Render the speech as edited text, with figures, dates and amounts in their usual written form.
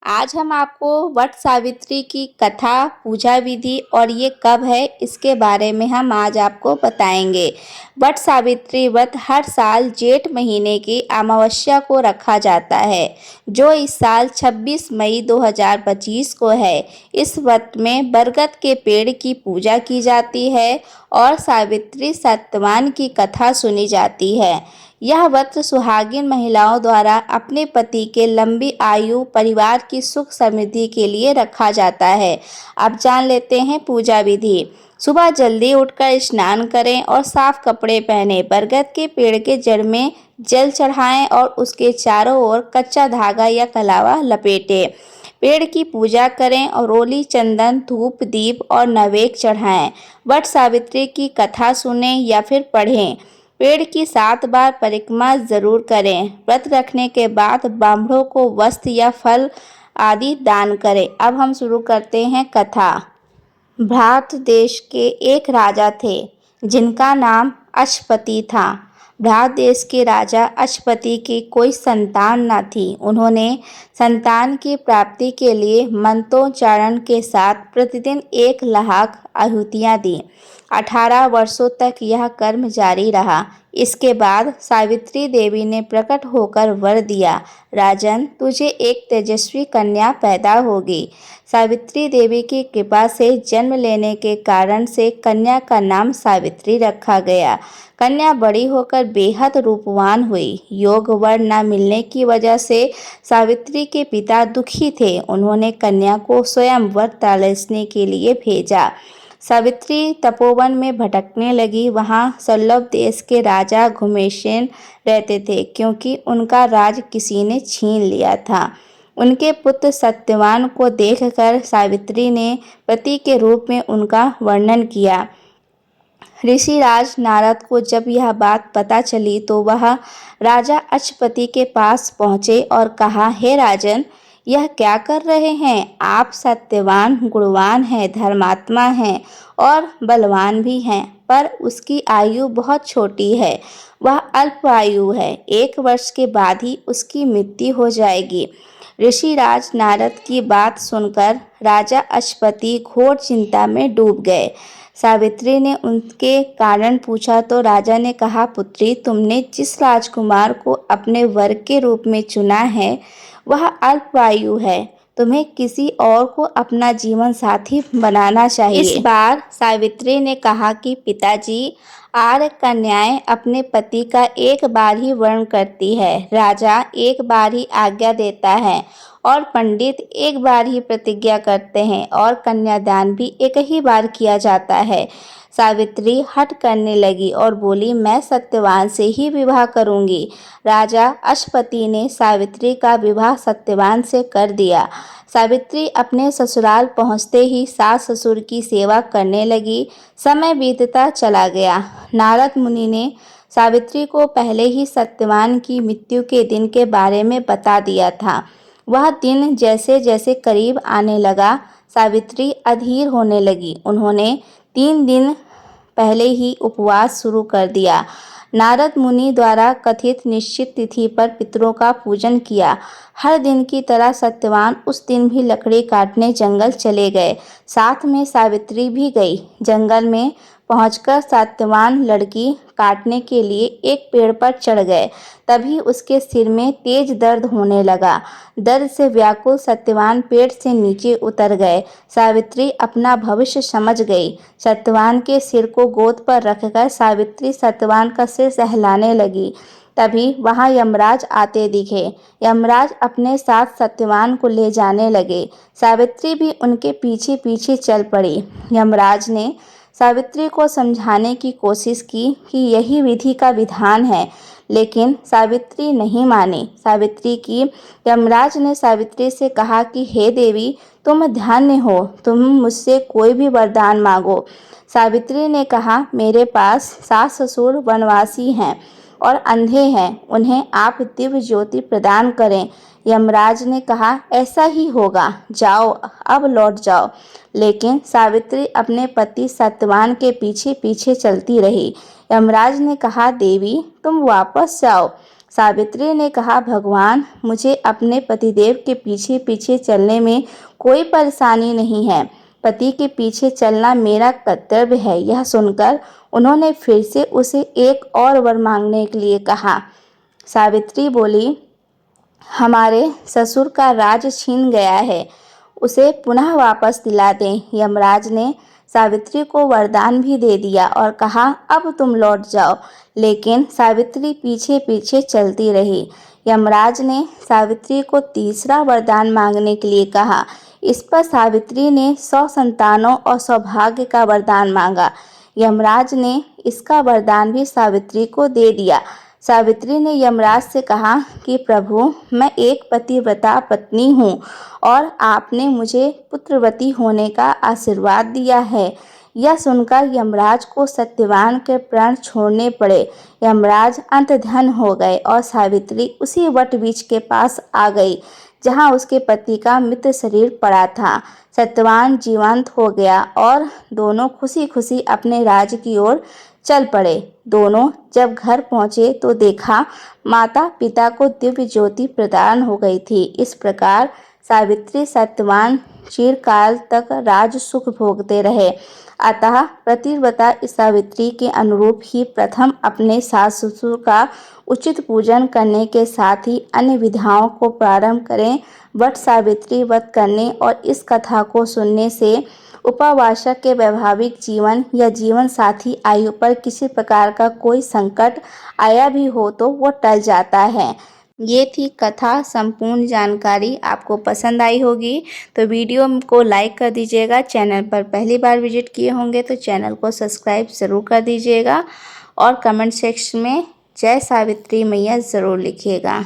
आज हम आपको वट सावित्री की कथा, पूजा विधि और ये कब है इसके बारे में हम आज आपको बताएंगे। वट सावित्री व्रत हर साल जेठ महीने की अमावस्या को रखा जाता है, जो इस साल 26 मई 2025 को है। इस व्रत में बरगद के पेड़ की पूजा की जाती है और सावित्री सत्यवान की कथा सुनी जाती है। यह व्रत सुहागिन महिलाओं द्वारा अपने पति के लंबी आयु, परिवार की सुख समृद्धि के लिए रखा जाता है। अब जान लेते हैं पूजा विधि। सुबह जल्दी उठकर स्नान करें और साफ कपड़े पहने बरगद के पेड़ के जड़ में जल चढ़ाएं और उसके चारों ओर कच्चा धागा या कलावा लपेटें। पेड़ की पूजा करें और रोली, चंदन, धूप, दीप और नैवेद्य चढ़ाएं। वट सावित्री की कथा सुनें या फिर पढ़ें। पेड़ की 7 बार परिक्रमा जरूर करें। व्रत रखने के बाद ब्राह्मणों को वस्त्र या फल आदि दान करें। अब हम शुरू करते हैं कथा। भारत देश के एक राजा थे जिनका नाम अश्वपति था। भारत देश के राजा अश्वपति की कोई संतान न थी। उन्होंने संतान की प्राप्ति के लिए मंत्रोच्चारण के साथ प्रतिदिन 1 लाख आहुतियाँ दी। 18 वर्षों तक यह कर्म जारी रहा। इसके बाद सावित्री देवी ने प्रकट होकर वर दिया, राजन, तुझे एक तेजस्वी कन्या पैदा होगी। सावित्री देवी की कृपा से जन्म लेने के कारण से कन्या का नाम सावित्री रखा गया। कन्या बड़ी होकर बेहद रूपवान हुई। योग वर न मिलने की वजह से सावित्री के पिता दुखी थे। उन्होंने कन्या को स्वयं वर तलाशने के लिए भेजा। सावित्री तपोवन में भटकने लगी। वहां सल्लव देश के राजा घुमेशन रहते थे, क्योंकि उनका राज किसी ने छीन लिया था। उनके पुत्र सत्यवान को देखकर सावित्री ने पति के रूप में उनका वर्णन किया। ऋषिराज नारद को जब यह बात पता चली तो वह राजा अश्वपति के पास पहुँचे और कहा, हे राजन, यह क्या कर रहे हैं? आप सत्यवान गुणवान हैं, धर्मात्मा हैं और बलवान भी हैं, पर उसकी आयु बहुत छोटी है। वह अल्प आयु है। 1 वर्ष के बाद ही उसकी मृत्यु हो जाएगी। ऋषिराज नारद की बात सुनकर राजा अश्वपति घोर चिंता में डूब गए। सावित्री ने उनके कारण पूछा तो राजा ने कहा, पुत्री, तुमने जिस राजकुमार को अपने वर के रूप में चुना है वह अल्पायु है। तुम्हें किसी और को अपना जीवन साथी बनाना चाहिए। इस बार सावित्री ने कहा कि पिताजी, आर्य कन्याएं अपने पति का एक बार ही वर्ण करती है, राजा एक बार ही आज्ञा देता है और पंडित एक बार ही प्रतिज्ञा करते हैं और कन्यादान भी एक ही बार किया जाता है। सावित्री हठ करने लगी और बोली, मैं सत्यवान से ही विवाह करूंगी। राजा अश्वपति ने सावित्री का विवाह सत्यवान से कर दिया। सावित्री अपने ससुराल पहुंचते ही सास ससुर की सेवा करने लगी। समय बीतता चला गया। नारद मुनि ने सावित्री को पहले ही सत्यवान की मृत्यु के दिन के बारे में बता दिया था। वह दिन जैसे जैसे करीब आने लगा, सावित्री अधीर होने लगी। उन्होंने 3 दिन पहले ही उपवास शुरू कर दिया। नारद मुनि द्वारा कथित निश्चित तिथि पर पितरों का पूजन किया। हर दिन की तरह सत्यवान उस दिन भी लकड़ी काटने जंगल चले गए। साथ में सावित्री भी गई। जंगल में पहुंचकर सत्यवान लड़की काटने के लिए एक पेड़ पर चढ़ गए। तभी उसके सिर में तेज दर्द होने लगा। दर्द से व्याकुल सत्यवान पेड़ से नीचे उतर गए। सावित्री अपना भविष्य समझ गई। सत्यवान के सिर को गोद पर रखकर सावित्री सत्यवान का सिर सहलाने लगी। तभी वहां यमराज आते दिखे। यमराज अपने साथ सत्यवान को ले जाने लगे। सावित्री भी उनके पीछे पीछे चल पड़ी। यमराज ने सावित्री को समझाने की कोशिश की कि यही विधि का विधान है, लेकिन सावित्री नहीं मानी। सावित्री की यमराज ने सावित्री से कहा कि हे देवी, तुम धन्य हो, तुम मुझसे कोई भी वरदान मांगो। सावित्री ने कहा, मेरे पास सास ससुर वनवासी हैं और अंधे हैं, उन्हें आप दिव्य ज्योति प्रदान करें। यमराज ने कहा, ऐसा ही होगा, जाओ, अब लौट जाओ। लेकिन सावित्री अपने पति सत्यवान के पीछे पीछे चलती रही। यमराज ने कहा, देवी, तुम वापस जाओ। सावित्री ने कहा, भगवान, मुझे अपने पतिदेव के पीछे पीछे चलने में कोई परेशानी नहीं है। पति के पीछे चलना मेरा कर्तव्य है। यह सुनकर उन्होंने फिर से उसे एक और वर मांगने के लिए कहा। सावित्री बोली, हमारे ससुर का राज छीन गया है, उसे पुनः वापस दिला दें। यमराज ने सावित्री को वरदान भी दे दिया और कहा, अब तुम लौट जाओ। लेकिन सावित्री पीछे पीछे चलती रही। यमराज ने सावित्री को तीसरा वरदान मांगने के लिए कहा। इस पर सावित्री ने 100 संतानों और सौभाग्य का वरदान मांगा। यमराज ने इसका वरदान भी सावित्री को दे दिया। सावित्री ने यमराज से कहा कि प्रभु, मैं एक पतिव्रता पत्नी हूँ और आपने मुझे पुत्रवती होने का आशीर्वाद दिया है। यह सुनकर यमराज को सत्यवान के प्राण छोड़ने पड़े। यमराज अंतर्ध्यान हो गए और सावित्री उसी वट वृक्ष के पास आ गई जहाँ उसके पति का मृत शरीर पड़ा था। सत्यवान जीवंत हो गया और दोनों खुशी खुशी अपने राज्य की ओर चल पड़े। दोनों जब घर पहुँचे तो देखा माता पिता को दिव्य ज्योति प्रदान हो गई थी। इस प्रकार सावित्री सत्यवान चिरकाल तक राज सुख भोगते रहे। अतः पतिव्रता सावित्री के अनुरूप ही प्रथम अपने सास ससुर का उचित पूजन करने के साथ ही अन्य विधाओं को प्रारंभ करें। वट सावित्री व्रत करने और इस कथा को सुनने से उपवासक के वैवाहिक जीवन या जीवन साथी आयु पर किसी प्रकार का कोई संकट आया भी हो तो वो टल जाता है। ये थी कथा। संपूर्ण जानकारी आपको पसंद आई होगी तो वीडियो को लाइक कर दीजिएगा। चैनल पर पहली बार विजिट किए होंगे तो चैनल को सब्सक्राइब ज़रूर कर दीजिएगा और कमेंट सेक्शन में जय सावित्री मैया ज़रूर लिखिएगा।